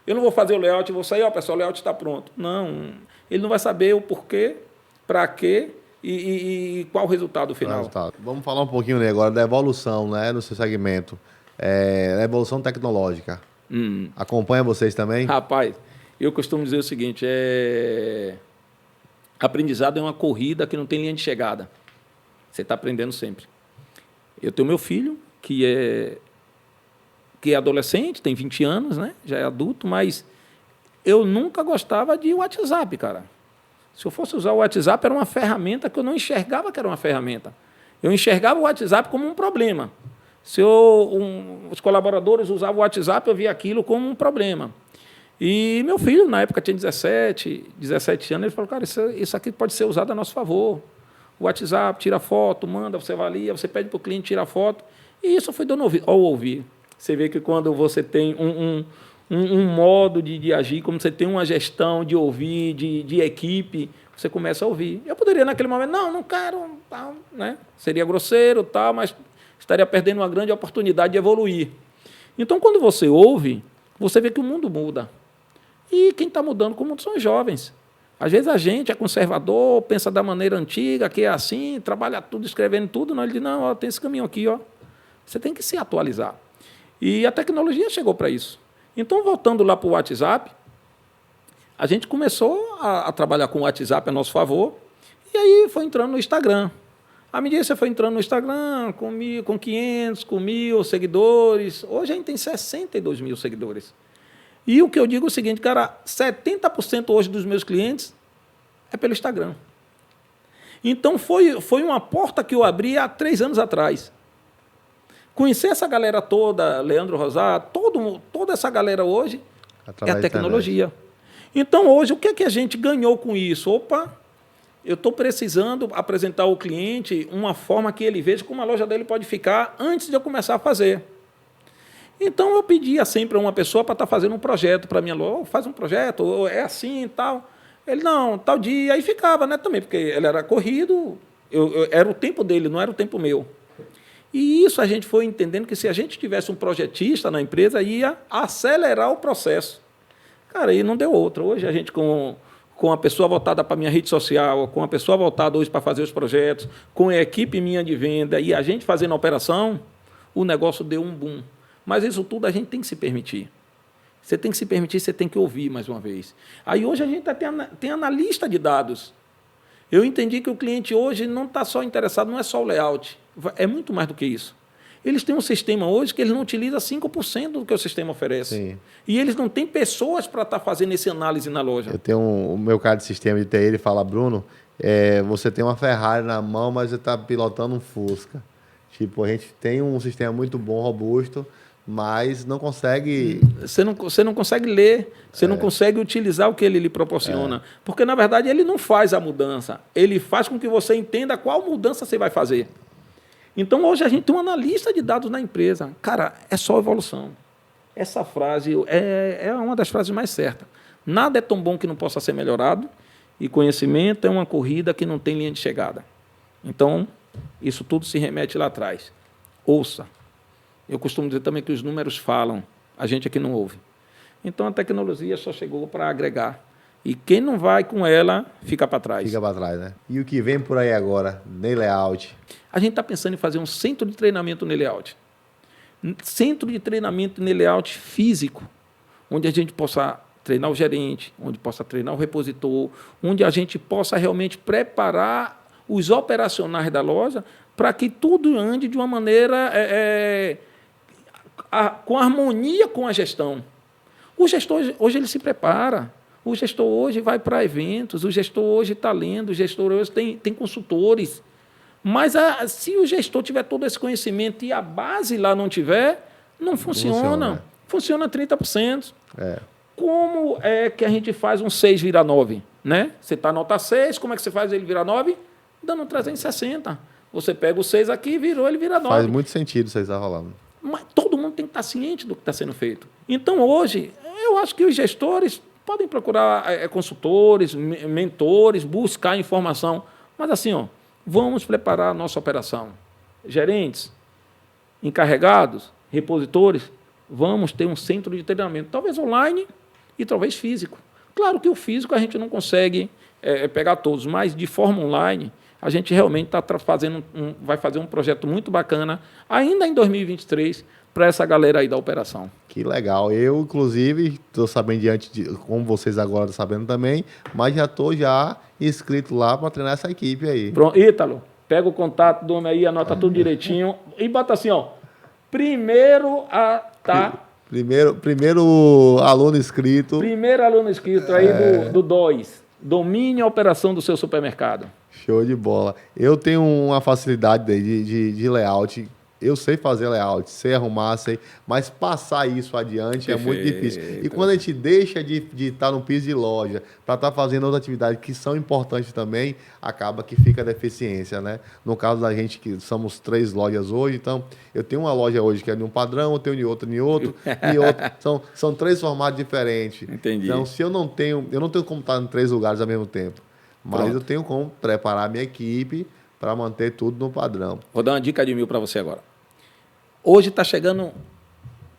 Eu não vou fazer o layout e vou sair, pessoal, o layout está pronto. Não, ele não vai saber o porquê, para quê e qual o resultado final. Vamos falar um pouquinho agora da evolução, né, no seu segmento, da evolução tecnológica. Acompanha vocês também? Rapaz, eu costumo dizer o seguinte, aprendizado é uma corrida que não tem linha de chegada. Você está aprendendo sempre. Eu tenho meu filho, que é adolescente, tem 20 anos, né? Já é adulto, mas eu nunca gostava de WhatsApp, cara. Se eu fosse usar o WhatsApp, era uma ferramenta que eu não enxergava que era uma ferramenta. Eu enxergava o WhatsApp como um problema. Se os colaboradores usavam o WhatsApp, eu via aquilo como um problema. E meu filho, na época, tinha 17 anos, ele falou, cara, isso aqui pode ser usado a nosso favor. O WhatsApp, tira foto, manda, você avalia, você pede para o cliente tirar foto. E isso foi dando ao ouvir. Você vê que quando você tem um modo de agir, como você tem uma gestão de ouvir, de equipe, você começa a ouvir. Eu poderia, naquele momento, não quero, tal, né? Seria grosseiro, tal, mas estaria perdendo uma grande oportunidade de evoluir. Então, quando você ouve, você vê que o mundo muda. E quem está mudando com o mundo são os jovens. Às vezes a gente é conservador, pensa da maneira antiga, que é assim, trabalha tudo, escrevendo tudo. Não, ele diz, não, tem esse caminho aqui. Você tem que se atualizar. E a tecnologia chegou para isso. Então, voltando lá para o WhatsApp, a gente começou a trabalhar com o WhatsApp a nosso favor, e aí foi entrando no Instagram. À medida que você foi entrando no Instagram, com 500, com 1.000 seguidores, hoje a gente tem 62 mil seguidores. E o que eu digo é o seguinte, cara, 70% hoje dos meus clientes é pelo Instagram. Então, foi uma porta que eu abri há 3 anos atrás. Conhecer essa galera toda, Leandro Rosato, toda essa galera hoje é a tecnologia. Então, hoje, o que é que a gente ganhou com isso? Opa! Eu estou precisando apresentar ao cliente uma forma que ele veja como a loja dele pode ficar antes de eu começar a fazer. Então, eu pedia sempre a uma pessoa para estar fazendo um projeto para a minha loja. Faz um projeto, ou é assim e tal. Ele, não, tal dia. Aí ficava, né, também, porque ele era corrido, era o tempo dele, não era o tempo meu. E isso a gente foi entendendo que se a gente tivesse um projetista na empresa, ia acelerar o processo. Cara, e não deu outra. Hoje a gente com a pessoa voltada para a minha rede social, com a pessoa voltada hoje para fazer os projetos, com a equipe minha de venda e a gente fazendo a operação, o negócio deu um boom. Mas isso tudo a gente tem que se permitir. Você tem que se permitir, você tem que ouvir mais uma vez. Aí hoje a gente tem analista de dados. Eu entendi que o cliente hoje não está só interessado, não é só o layout, é muito mais do que isso. Eles têm um sistema hoje que eles não utilizam 5% do que o sistema oferece. Sim. E eles não têm pessoas para estar fazendo essa análise na loja. Eu tenho o meu cara de sistema de TI, ele fala, Bruno, você tem uma Ferrari na mão, mas você está pilotando um Fusca. Tipo, a gente tem um sistema muito bom, robusto, mas não consegue... Você não consegue ler, você não consegue utilizar o que ele lhe proporciona. Porque, na verdade, ele não faz a mudança. Ele faz com que você entenda qual mudança você vai fazer. Então, hoje, a gente tem um analista de dados na empresa. Cara, é só evolução. Essa frase é uma das frases mais certas. Nada é tão bom que não possa ser melhorado, e conhecimento é uma corrida que não tem linha de chegada. Então, isso tudo se remete lá atrás. Ouça. Eu costumo dizer também que os números falam, a gente aqui não ouve. Então, a tecnologia só chegou para agregar. E quem não vai com ela, fica para trás. Fica para trás, né? E o que vem por aí agora, Ney Layout? A gente está pensando em fazer um centro de treinamento Ney Layout. Centro de treinamento Ney Layout físico, onde a gente possa treinar o gerente, onde possa treinar o repositor, onde a gente possa realmente preparar os operacionais da loja para que tudo ande de uma maneira com harmonia com a gestão. O gestor hoje ele se prepara, o gestor hoje vai para eventos, o gestor hoje está lendo, o gestor hoje tem consultores. Mas se o gestor tiver todo esse conhecimento e a base lá não tiver, não funciona. Funciona 30%. Como é que a gente faz um 6 virar 9? Né? Você está nota 6, como é que você faz ele virar 9? Dando 360. Você pega o 6 aqui e virou, ele vira 9. Faz muito sentido isso aí estar rolando. Mas todo mundo tem que estar ciente do que está sendo feito. Então, hoje, eu acho que os gestores podem procurar consultores, mentores, buscar informação. Mas assim, vamos preparar a nossa operação. Gerentes, encarregados, repositores, vamos ter um centro de treinamento, talvez online e talvez físico. Claro que o físico a gente não consegue pegar todos, mas de forma online a gente realmente vai fazer um projeto muito bacana, ainda em 2023, para essa galera aí da operação. Que legal. Eu, inclusive, estou sabendo como vocês agora estão sabendo também, mas já estou inscrito lá para treinar essa equipe aí. Pronto. Ítalo, pega o contato do homem aí, anota tudo direitinho e bota assim, primeiro aluno inscrito. Primeiro aluno inscrito aí do DOIS. Domine a operação do seu supermercado. Show de bola. Eu tenho uma facilidade de layout. Eu sei fazer layout, sei arrumar, mas passar isso adiante é muito difícil. E quando a gente deixa de estar no piso de loja para estar fazendo outras atividades que são importantes também, acaba que fica deficiência, né? No caso da gente, que somos 3 lojas hoje, então eu tenho uma loja hoje que é de um padrão, eu tenho de outro, e outro. São 3 formatos diferentes. Entendi. Então, se eu não tenho como estar em 3 lugares ao mesmo tempo, mas eu tenho como preparar a minha equipe para manter tudo no padrão. Vou dar uma dica de 1000 para você agora. Hoje está chegando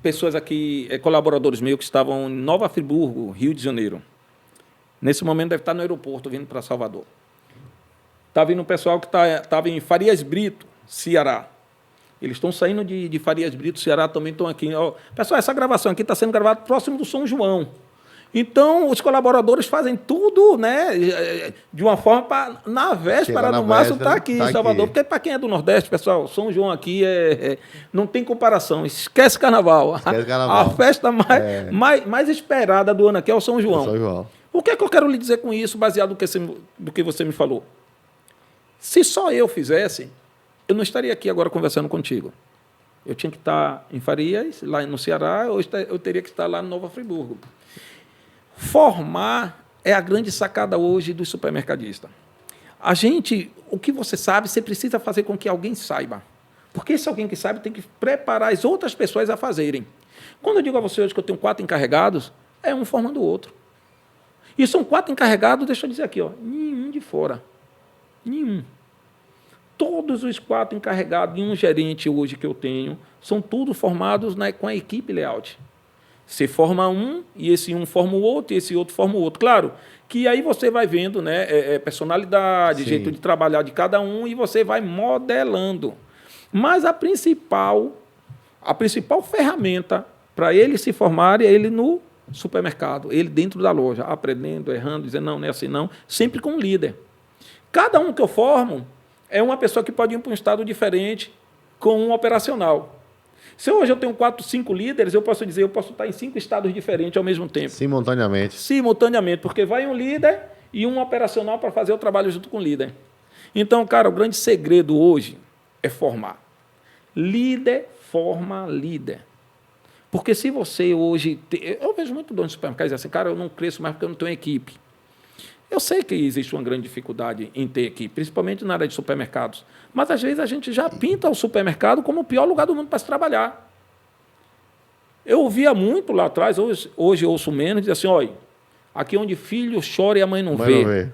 pessoas aqui, colaboradores meus que estavam em Nova Friburgo, Rio de Janeiro. Nesse momento deve estar no aeroporto, vindo para Salvador. Está vindo um pessoal que estava em Farias Brito, Ceará. Eles estão saindo de Farias Brito, Ceará, também estão aqui. Pessoal, essa gravação aqui está sendo gravada próximo do São João. Então, os colaboradores fazem tudo, né, de uma forma para, na véspera, no máximo, estar aqui em Salvador. Porque, para quem é do Nordeste, pessoal, São João aqui não tem comparação. Esquece carnaval. A festa mais esperada do ano aqui é o São João. São João. O que é que eu quero lhe dizer com isso, baseado no que você me falou? Se só eu fizesse, eu não estaria aqui agora conversando contigo. Eu tinha que estar em Farias, lá no Ceará, hoje eu teria que estar lá no Nova Friburgo. Formar é a grande sacada hoje do supermercadista. O que você sabe, você precisa fazer com que alguém saiba. Porque esse alguém que sabe tem que preparar as outras pessoas a fazerem. Quando eu digo a você hoje que eu tenho 4 encarregados, é um formando o outro. E são 4 encarregados, deixa eu dizer aqui, nenhum de fora. Nenhum. Todos os 4 encarregados e um gerente hoje que eu tenho, são todos formados com a equipe layout. Você forma um, e esse um forma o outro, e esse outro forma o outro. Claro que aí você vai vendo, né, personalidade, jeito de trabalhar de cada um, e você vai modelando. Mas a principal ferramenta para ele se formar é ele no supermercado, ele dentro da loja, aprendendo, errando, dizendo não é assim não, sempre com um líder. Cada um que eu formo é uma pessoa que pode ir para um estado diferente com um operacional. Se hoje eu tenho 4, 5 líderes, eu posso estar em 5 estados diferentes ao mesmo tempo. Simultaneamente. Simultaneamente, porque vai um líder e um operacional para fazer o trabalho junto com o líder. Então, cara, o grande segredo hoje é formar. Líder forma líder. Porque se você hoje... Eu vejo muito dono de supermercado dizer assim, cara, eu não cresço mais porque eu não tenho equipe. Eu sei que existe uma grande dificuldade em ter equipe, principalmente na área de supermercados. Mas, às vezes, a gente já pinta o supermercado como o pior lugar do mundo para se trabalhar. Eu ouvia muito lá atrás, hoje eu ouço menos, dizer assim, olha, aqui onde filho chora e a mãe não vê.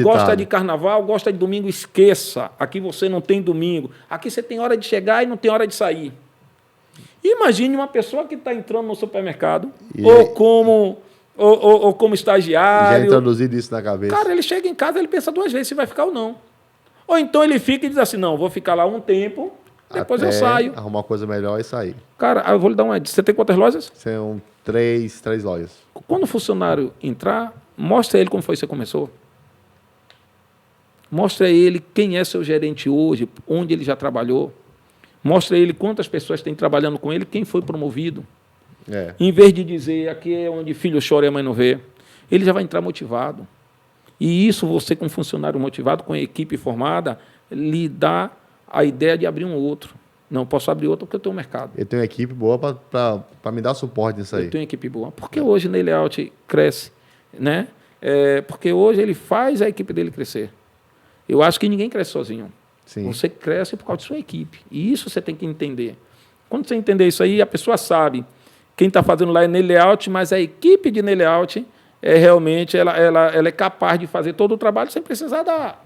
Gosta de carnaval, gosta de domingo, esqueça. Aqui você não tem domingo. Aqui você tem hora de chegar e não tem hora de sair. Imagine uma pessoa que está entrando no supermercado, ou como ou como estagiário. Já introduzido isso na cabeça. Cara, ele chega em casa, ele pensa 2 vezes se vai ficar ou não. Ou então ele fica e diz assim, não, vou ficar lá um tempo, depois eu saio. Arrumar uma coisa melhor e sair. Cara, eu vou lhe dar uma... Você tem quantas lojas? São 3 lojas. Quando o funcionário entrar, mostra a ele como foi que você começou. Mostra a ele quem é seu gerente hoje, onde ele já trabalhou. Mostra a ele quantas pessoas tem trabalhando com ele, quem foi promovido. Em vez de dizer, aqui é onde filho chora e a mãe não vê, ele já vai entrar motivado. E isso, você com um funcionário motivado, com a equipe formada, lhe dá a ideia de abrir um outro. Não posso abrir outro porque eu tenho um mercado. Eu tenho uma equipe boa para me dar suporte nisso aí. Eu tenho uma equipe boa. Porque hoje Ney Layout cresce, né? Porque hoje ele faz a equipe dele crescer. Eu acho que ninguém cresce sozinho. Sim. Você cresce por causa de sua equipe. E isso você tem que entender. Quando você entender isso aí, a pessoa sabe. Quem está fazendo lá é Ney Layout, mas a equipe de Ney Layout realmente ela é capaz de fazer todo o trabalho sem precisar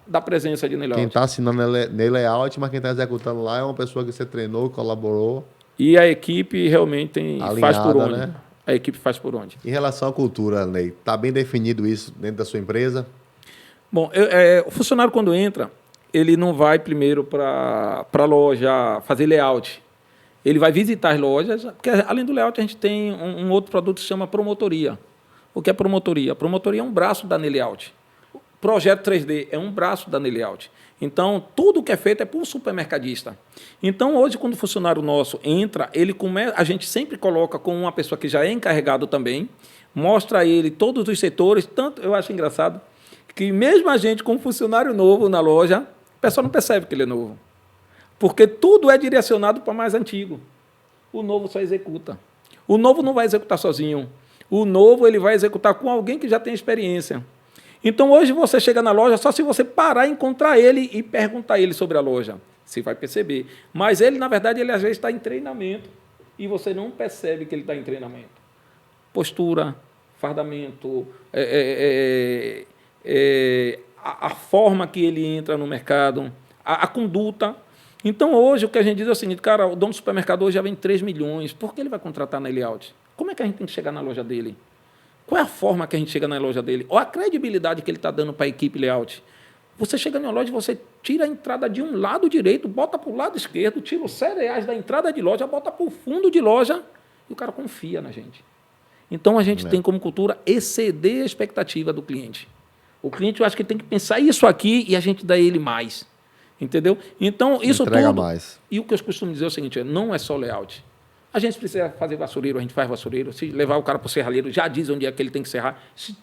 da presença de Ney Layout. Quem está assinando Ney Layout, mas quem está executando lá é uma pessoa que você treinou, colaborou. E a equipe realmente faz por onde. Né? A equipe faz por onde. Em relação à cultura, Ney, está bem definido isso dentro da sua empresa? Bom, o funcionário, quando entra, ele não vai primeiro para a loja fazer layout. Ele vai visitar as lojas, porque além do layout a gente tem um outro produto que se chama promotoria. O que é promotoria? A promotoria é um braço da Ney Layout. O projeto 3D é um braço da Ney Layout. Então, tudo que é feito é por um supermercadista. Então, hoje, quando o funcionário nosso entra, a gente sempre coloca com uma pessoa que já é encarregado também, mostra a ele todos os setores, tanto eu acho engraçado, que mesmo a gente com um funcionário novo na loja, o pessoal não percebe que ele é novo. Porque tudo é direcionado para mais antigo. O novo só executa. O novo não vai executar sozinho. O novo ele vai executar com alguém que já tem experiência. Então, hoje você chega na loja, só se você parar e encontrar ele e perguntar a ele sobre a loja. Você vai perceber. Mas ele, na verdade, ele às vezes está em treinamento. E você não percebe que ele está em treinamento. Postura, fardamento, a forma que ele entra no mercado, a conduta. Então, hoje, o que a gente diz é o seguinte, cara, o dono do supermercado hoje já vem 3 milhões. Por que ele vai contratar na Layout? Como é que a gente tem que chegar na loja dele? Qual é a forma que a gente chega na loja dele? Ou a credibilidade que ele está dando para a equipe Layout? Você chega na loja, você tira a entrada de um lado direito, bota para o lado esquerdo, tira os cereais da entrada de loja, bota para o fundo de loja e o cara confia na gente. Então, a gente tem como cultura exceder a expectativa do cliente. O cliente, eu acho que ele tem que pensar isso aqui e a gente dá ele mais. Entendeu? Então, isso entrega tudo... mais. E o que eu costumo dizer é o seguinte, não é só layout. A gente precisa fazer vassoureiro, a gente faz vassoureiro. Se levar o cara para o serralheiro, já diz onde é que ele tem que serrar. Se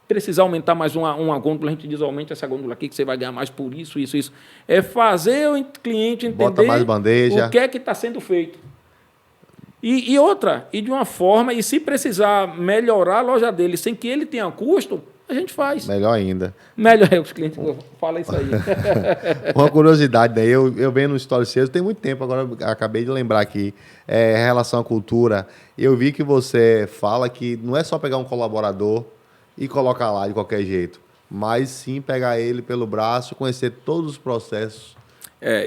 precisar aumentar mais uma gôndola, a gente diz, aumente essa gôndola aqui, que você vai ganhar mais por isso, isso, isso. É fazer o cliente entender bota mais bandeja. o que é que está sendo feito. E outra, e de uma forma, e se precisar melhorar a loja dele sem que ele tenha custo, a gente faz. Melhor ainda. Melhor, os clientes falam isso aí. Uma curiosidade, né? Eu venho no Story Sales tem muito tempo, agora eu acabei de lembrar aqui, em relação à cultura, eu vi que você fala que não é só pegar um colaborador e colocar lá de qualquer jeito, mas sim pegar ele pelo braço, conhecer todos os processos.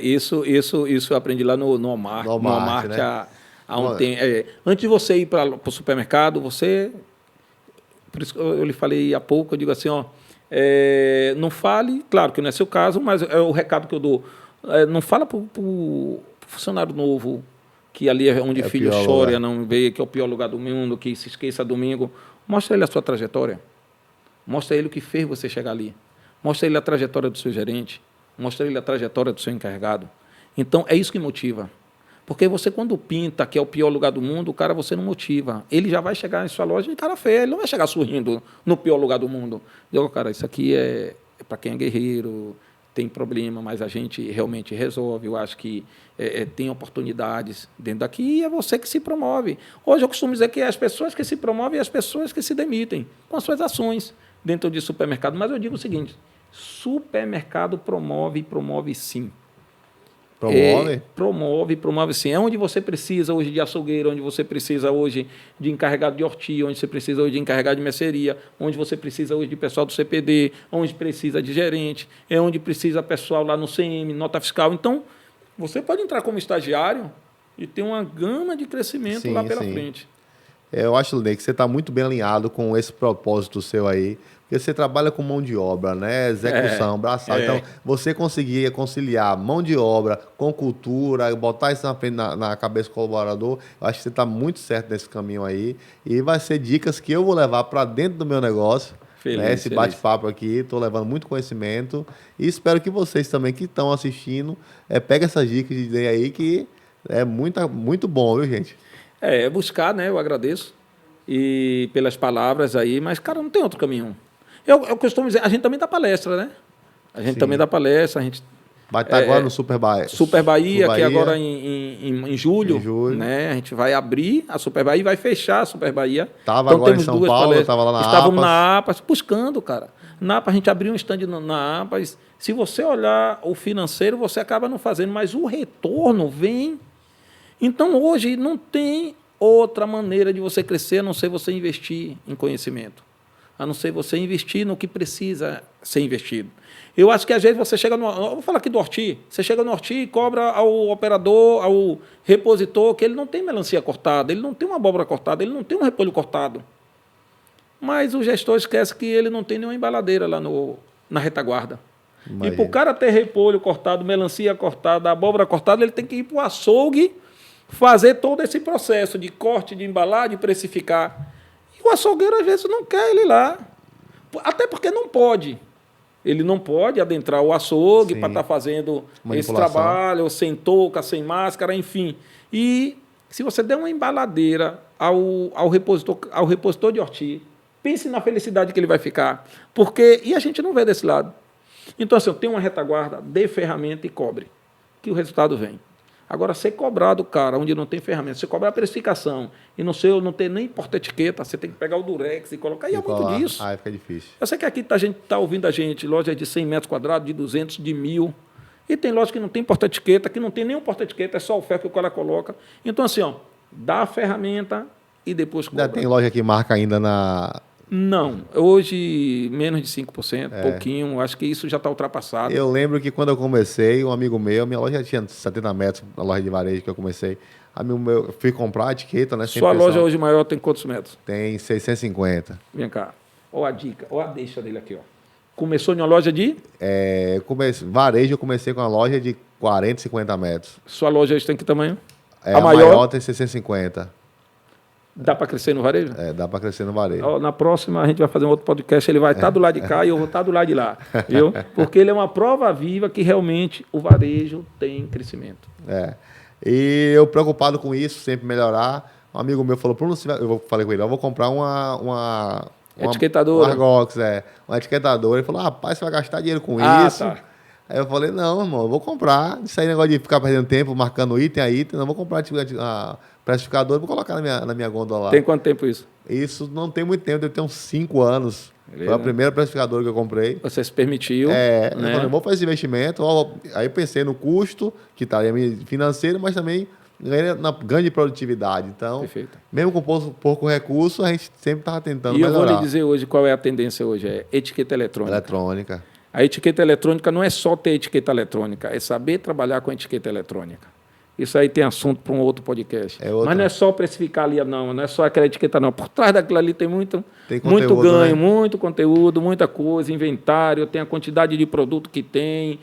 Isso eu aprendi lá no Walmart. No Walmart, né? Há um tempo. Antes de você ir para o supermercado, você... Por isso que eu lhe falei há pouco, eu digo assim, não fale, claro que não é seu caso, mas é o recado que eu dou. Não fala para o funcionário novo, que ali é onde filho chora, não vê, que é o pior lugar do mundo, que se esqueça domingo. Mostra ele a sua trajetória. Mostra ele o que fez você chegar ali. Mostra ele a trajetória do seu gerente. Mostra ele a trajetória do seu encarregado. Então, é isso que motiva. Porque você, quando pinta que é o pior lugar do mundo, o cara você não motiva. Ele já vai chegar em sua loja de cara feia, ele não vai chegar sorrindo no pior lugar do mundo. Eu, cara, isso aqui é para quem é guerreiro, tem problema, mas a gente realmente resolve. Eu acho que tem oportunidades dentro daqui e é você que se promove. Hoje eu costumo dizer que é as pessoas que se promovem e as pessoas que se demitem com as suas ações dentro de supermercado. Mas eu digo o seguinte, supermercado promove sim. Promove? Promove sim. É onde você precisa hoje de açougueiro, onde você precisa hoje de encarregado de horti, onde você precisa hoje de encarregado de mercearia, onde você precisa hoje de pessoal do CPD, onde precisa de gerente, é onde precisa pessoal lá no CM, nota fiscal. Então, você pode entrar como estagiário e ter uma gama de crescimento lá pela frente. Eu acho, Ney, que você está muito bem alinhado com esse propósito seu aí, porque você trabalha com mão de obra, né? Execução, braçal. Então, você conseguir conciliar mão de obra com cultura, botar isso na cabeça do colaborador, eu acho que você está muito certo nesse caminho aí. E vai ser dicas que eu vou levar para dentro do meu negócio. Feliz, Né? Esse bate-papo aqui, estou levando muito conhecimento. E espero que vocês também que estão assistindo, peguem essas dicas de ideia aí, que é muito bom, viu, gente? É buscar, né? Eu agradeço e pelas palavras aí, mas, cara, não tem outro caminho. Eu costumo dizer, a gente também dá palestra, né? A gente também dá palestra, a gente... Vai estar agora no Super Bahia. Super Bahia, que é agora em julho, né? A gente vai abrir a Super Bahia e vai fechar a Super Bahia. Estava então, agora em São Paulo, estava lá na APAS. Estávamos na APAS, buscando, cara. Na APAS, a gente abriu um stand na APAS. Se você olhar o financeiro, você acaba não fazendo, mas o retorno vem. Então, hoje, não tem outra maneira de você crescer, a não ser você investir em conhecimento. A não ser você investir no que precisa ser investido. Eu acho que, às vezes, você chega no... Vou falar aqui do Horti. Você chega no Horti e cobra ao operador, ao repositor, que ele não tem melancia cortada, ele não tem uma abóbora cortada, ele não tem um repolho cortado. Mas o gestor esquece que ele não tem nenhuma embaladeira lá na retaguarda. Imagina. E para o cara ter repolho cortado, melancia cortada, abóbora cortada, ele tem que ir para o açougue fazer todo esse processo de corte, de embalar, de precificar. E o açougueiro, às vezes, não quer ele lá. Até porque não pode. Ele não pode adentrar o açougue para estar fazendo esse trabalho, sem touca, sem máscara, enfim. E se você der uma embaladeira ao repositor de Horti, pense na felicidade que ele vai ficar. E a gente não vê desse lado. Então, assim, eu tenho uma retaguarda, dê ferramenta e cobre, que o resultado vem. Agora, ser cobrado, cara, onde não tem ferramenta, você cobrar a precificação e não ter nem porta-etiqueta, você tem que pegar o durex e colocar, e é muito disso. Aí fica difícil. Eu sei que aqui a gente está ouvindo a gente, lojas de 100 metros quadrados, de 200, de 1.000, e tem loja que não tem porta-etiqueta, que não tem nenhum porta-etiqueta, é só o ferro que o cara coloca. Então, assim, dá a ferramenta e depois cobra. Ainda tem loja que marca ainda na... Não, hoje menos de 5%, pouquinho, acho que isso já está ultrapassado. Eu lembro que quando eu comecei, um amigo meu, minha loja tinha 70 metros, na loja de varejo que eu comecei, amigo meu, fui comprar a etiqueta, né? Sua loja hoje maior tem quantos metros? Tem 650. Vem cá, olha a dica, olha a deixa dele aqui, ó. Começou em uma loja de? Varejo, eu comecei com uma loja de 40, 50 metros. Sua loja hoje tem que tamanho? A maior tem 650. Dá para crescer no varejo? Dá para crescer no varejo. Na próxima a gente vai fazer um outro podcast, ele vai estar do lado de cá e eu vou estar do lado de lá, viu? Porque ele é uma prova viva que realmente o varejo tem crescimento. E eu preocupado com isso, sempre melhorar. Um amigo meu falou, falei com ele, eu vou comprar uma etiquetadora. Uma Argox, uma etiquetadora. Ele falou, rapaz, você vai gastar dinheiro com isso. Tá. Aí eu falei, não, irmão, eu vou comprar. Isso aí, negócio de ficar perdendo tempo, marcando item a item, não vou comprar a precificador, vou colocar na minha gôndola lá. Tem quanto tempo isso? Isso não tem muito tempo, deve ter uns 5 anos. Beleza. Foi a primeira precificadora que eu comprei. Você se permitiu. Né? Eu falei, vou fazer esse investimento. Aí eu pensei no custo, que estaria financeiro, mas também ganho de produtividade. Então, perfeito. Mesmo com pouco recurso, a gente sempre estava tentando melhorar. E eu vou lhe dizer hoje qual é a tendência hoje, é etiqueta eletrônica. A etiqueta eletrônica não é só ter etiqueta eletrônica, é saber trabalhar com etiqueta eletrônica. Isso aí tem assunto para um outro podcast. Mas não é só precificar ali, não é só aquela etiqueta, não. Por trás daquilo ali tem muito ganho, né? Muito conteúdo, muita coisa, inventário, tem a quantidade de produto que tem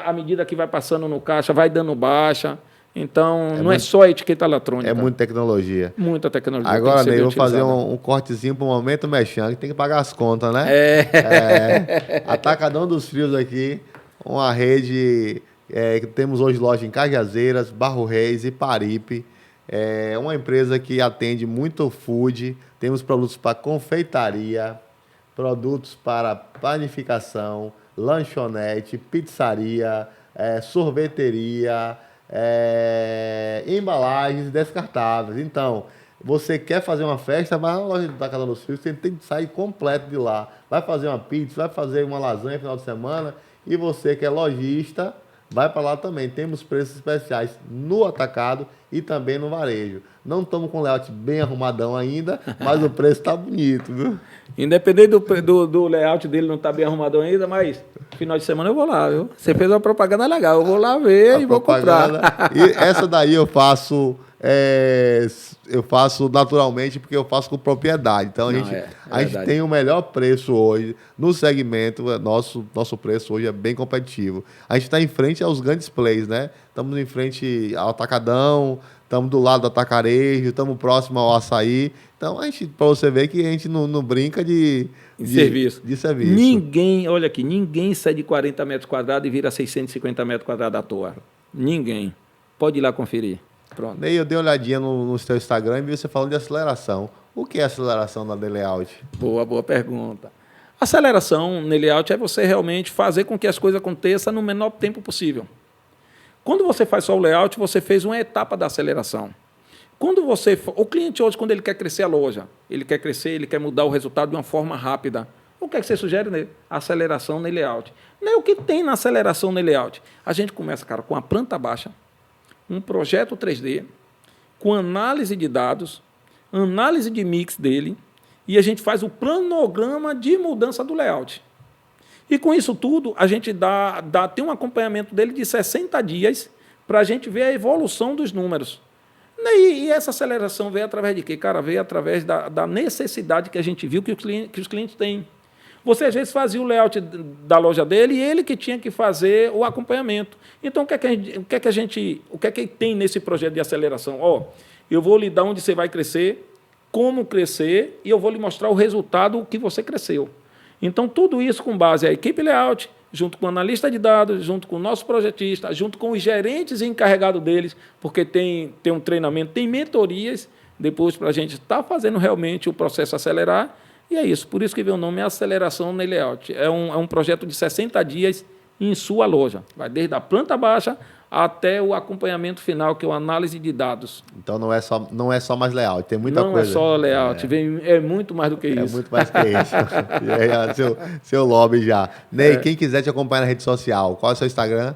a medida que vai passando no caixa, vai dando baixa. Então, não é só a etiqueta eletrônica. É muita tecnologia. Muita tecnologia. Agora, Ney, eu vou fazer um cortezinho para o momento mexendo, que tem que pagar as contas, né? Atacadão dos Frios aqui, uma rede... temos hoje loja em Cajazeiras, Barro Reis e Paripe. É uma empresa que atende muito food. Temos produtos para confeitaria, produtos para panificação, lanchonete, pizzaria, sorveteria, embalagens descartáveis. Então, você quer fazer uma festa, vai na loja da Casa dos Frios, você tem que sair completo de lá. Vai fazer uma pizza, vai fazer uma lasanha no final de semana. E você que é lojista... vai para lá também. Temos preços especiais no atacado e também no varejo. Não estamos com o layout bem arrumadão ainda, mas o preço está bonito, viu? Independente do layout dele não estar bem arrumadão ainda, mas final de semana eu vou lá, viu? Você fez uma propaganda legal, eu vou lá ver e vou comprar. E essa daí eu faço naturalmente porque eu faço com propriedade. Então a gente tem o melhor preço hoje no segmento. Nosso preço hoje é bem competitivo. A gente está em frente aos grandes players, né? Estamos em frente ao Atacadão, estamos do lado do Atacarejo, estamos próximo ao Açaí. Então, para você ver que a gente não brinca de serviço. Olha aqui, ninguém sai de 40 metros quadrados e vira 650 metros quadrados à toa. Ninguém. Pode ir lá conferir. Pronto. Daí eu dei uma olhadinha no seu Instagram e vi você falando de aceleração. O que é aceleração da Nelayout? Boa pergunta. Aceleração no layout é você realmente fazer com que as coisas aconteçam no menor tempo possível. Quando você faz só o layout, você fez uma etapa da aceleração. O cliente hoje, quando ele quer crescer a loja, ele quer crescer, ele quer mudar o resultado de uma forma rápida. O que é que você sugere nele? Aceleração no layout. Não é o que tem na aceleração no layout. A gente começa, cara, com a planta baixa, um projeto 3D, com análise de dados, análise de mix dele, e a gente faz o planograma de mudança do layout. E com isso tudo, a gente tem um acompanhamento dele de 60 dias para a gente ver a evolução dos números. E essa aceleração veio através de quê? Cara, veio através da necessidade que a gente viu que os clientes têm. Você, às vezes, fazia o layout da loja dele e ele que tinha que fazer o acompanhamento. Então, o que é que tem nesse projeto de aceleração? Eu vou lhe dar onde você vai crescer, como crescer, e eu vou lhe mostrar o resultado que você cresceu. Então, tudo isso com base na equipe layout, junto com o analista de dados, junto com o nosso projetista, junto com os gerentes encarregados deles, porque tem um treinamento, tem mentorias, depois para a gente estar fazendo realmente o processo acelerar. E é isso, por isso que veio o nome Aceleração no Layout. É um projeto de 60 dias em sua loja. Vai desde a planta baixa até o acompanhamento final, que é a análise de dados. Então não é só mais layout, tem muita coisa. Não é só layout, é muito mais do que isso. É muito mais que isso. seu lobby já. Ney, quem quiser te acompanhar na rede social, qual é o seu Instagram?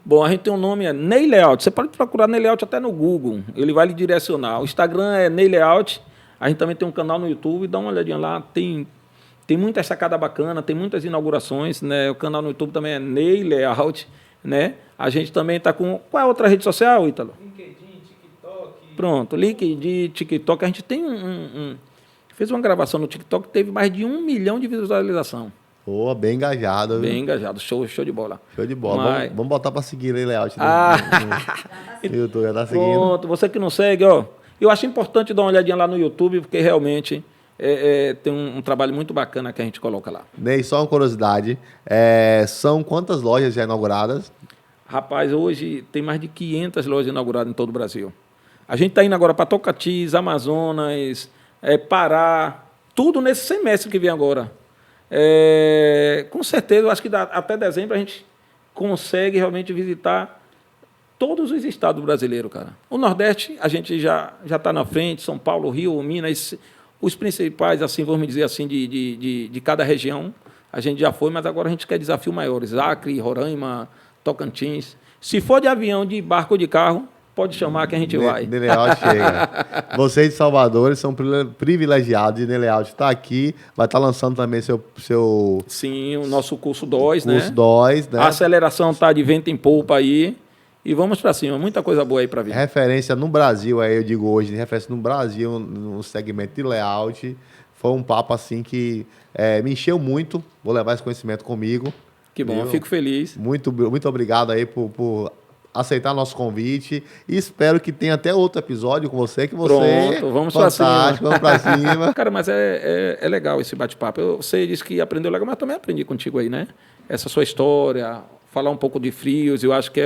Bom, a gente tem um nome, é Ney Layout. Você pode procurar Ney Layout até no Google, ele vai lhe direcionar. O Instagram é Ney Layout. A gente também tem um canal no YouTube, dá uma olhadinha lá, tem muita sacada bacana, tem muitas inaugurações, né? O canal no YouTube também é Ney Layout, né? A gente também está com... Qual é a outra rede social, Ítalo? LinkedIn, TikTok. Pronto, LinkedIn, TikTok. A gente tem fez uma gravação no TikTok que teve mais de 1 milhão de visualização. Pô, bem engajado. Bem engajado, show de bola. Show de bola. Mas... Vamos botar para seguir aí, Layout. No YouTube, já tá seguindo. Pronto, você que não segue, eu acho importante dar uma olhadinha lá no YouTube, porque realmente tem um trabalho muito bacana que a gente coloca lá. Ney, só uma curiosidade, são quantas lojas já inauguradas? Rapaz, hoje tem mais de 500 lojas inauguradas em todo o Brasil. A gente está indo agora para Tocantins, Amazonas, Pará, tudo nesse semestre que vem agora. Com certeza, eu acho que até dezembro a gente consegue realmente visitar todos os estados brasileiros, cara. O Nordeste, a gente já está na frente, São Paulo, Rio, Minas, os principais, assim, vamos dizer assim, de cada região, a gente já foi, mas agora a gente quer desafios maiores. Acre, Roraima, Tocantins. Se for de avião, de barco ou de carro, pode chamar que a gente vai. Nelayout chega. Vocês de Salvador são privilegiados e Nelayout está aqui, vai estar lançando também seu... Sim, o nosso curso 2, né? Curso 2, né? A aceleração está de vento em polpa aí. E vamos para cima, muita coisa boa aí para vir. Referência no Brasil, eu digo hoje, referência no Brasil, no segmento de layout. Foi um papo assim que me encheu muito. Vou levar esse conhecimento comigo. Que bom, eu fico feliz. Muito obrigado aí por aceitar nosso convite. E espero que tenha até outro episódio com você, que você... Pronto, vamos para cima. Vamos para cima. Cara, mas é legal esse bate-papo. Você disse que aprendeu legal, mas também aprendi contigo aí, né? Essa sua história, falar um pouco de frios, eu acho que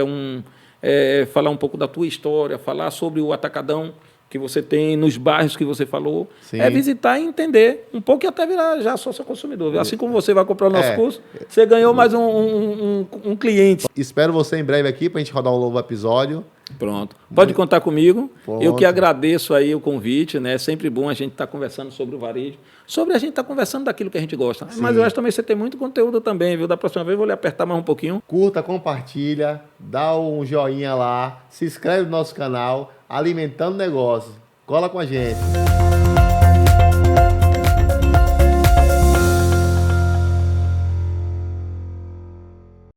falar um pouco da tua história, falar sobre o atacadão que você tem nos bairros que você falou. Sim. Visitar e entender um pouco e até virar já sócio consumidor. Assim como você vai comprar o nosso curso, você ganhou mais um cliente. Espero você em breve aqui para a gente rodar um novo episódio. Pronto. Pode contar comigo. Pronto. Eu que agradeço aí o convite, né? É sempre bom a gente estar conversando sobre o varejo, sobre a gente estar conversando daquilo que a gente gosta. Sim. Mas eu acho também que você tem muito conteúdo também, viu? Da próxima vez eu vou lhe apertar mais um pouquinho. Curta, compartilha, dá um joinha lá, se inscreve no nosso canal, alimentando negócios. Cola com a gente.